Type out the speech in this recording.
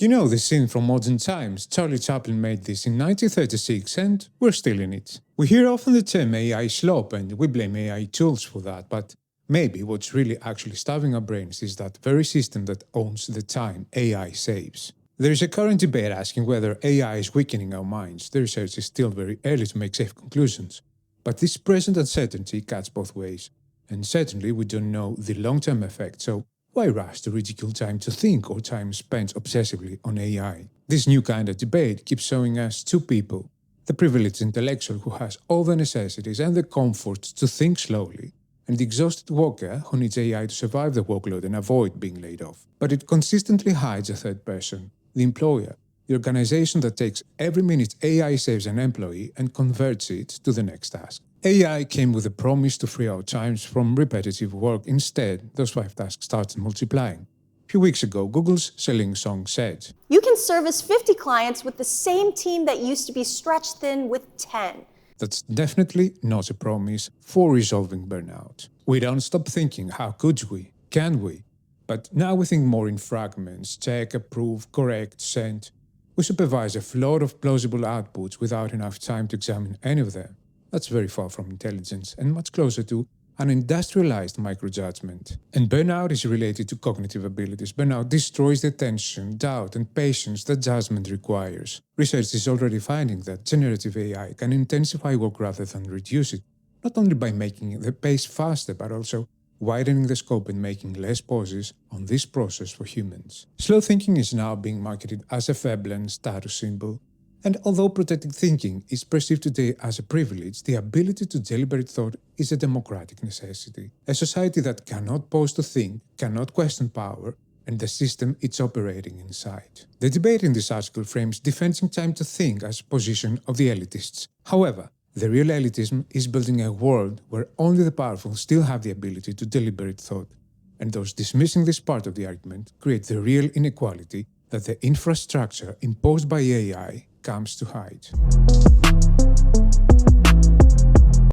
You know the scene from Modern Times? Charlie Chaplin made this in 1936 and we're still in it. We hear often the term AI slop and we blame AI tools for that, but maybe what's really actually starving our brains is that very system that owns the time AI saves. There is a current debate asking whether AI is weakening our minds. The research is still very early to make safe conclusions. But this present uncertainty cuts both ways. And certainly we don't know the long-term effect, so why rush to ridicule time to think or time spent obsessively on AI? This new kind of debate keeps showing us two people. The privileged intellectual who has all the necessities and the comfort to think slowly, and the exhausted worker who needs AI to survive the workload and avoid being laid off. But it consistently hides a third person, the employer, the organization that takes every minute AI saves an employee and converts it to the next task. AI came with a promise to free our times from repetitive work. Instead, those 5 tasks started multiplying. A few weeks ago, Google's Selin song said, "You can service 50 clients with the same team that used to be stretched thin with 10. That's definitely not a promise for resolving burnout. We don't stop thinking, how could we? Can we? But now we think more in fragments: check, approve, correct, send. We supervise a flood of plausible outputs without enough time to examine any of them. That's very far from intelligence and much closer to an industrialized microjudgment. And burnout is related to cognitive abilities. Burnout destroys the attention, doubt, and patience that judgment requires. Research is already finding that generative AI can intensify work rather than reduce it, not only by making the pace faster, but also widening the scope and making less pauses on this process for humans. Slow thinking is now being marketed as a faible and status symbol. And although protected thinking is perceived today as a privilege, the ability to deliberate thought is a democratic necessity. A society that cannot pause to think, cannot question power, and the system it's operating inside. The debate in this article frames defending time to think as a position of the elitists. However, the real elitism is building a world where only the powerful still have the ability to deliberate thought. And those dismissing this part of the argument create the real inequality that the infrastructure imposed by AI comes to hide.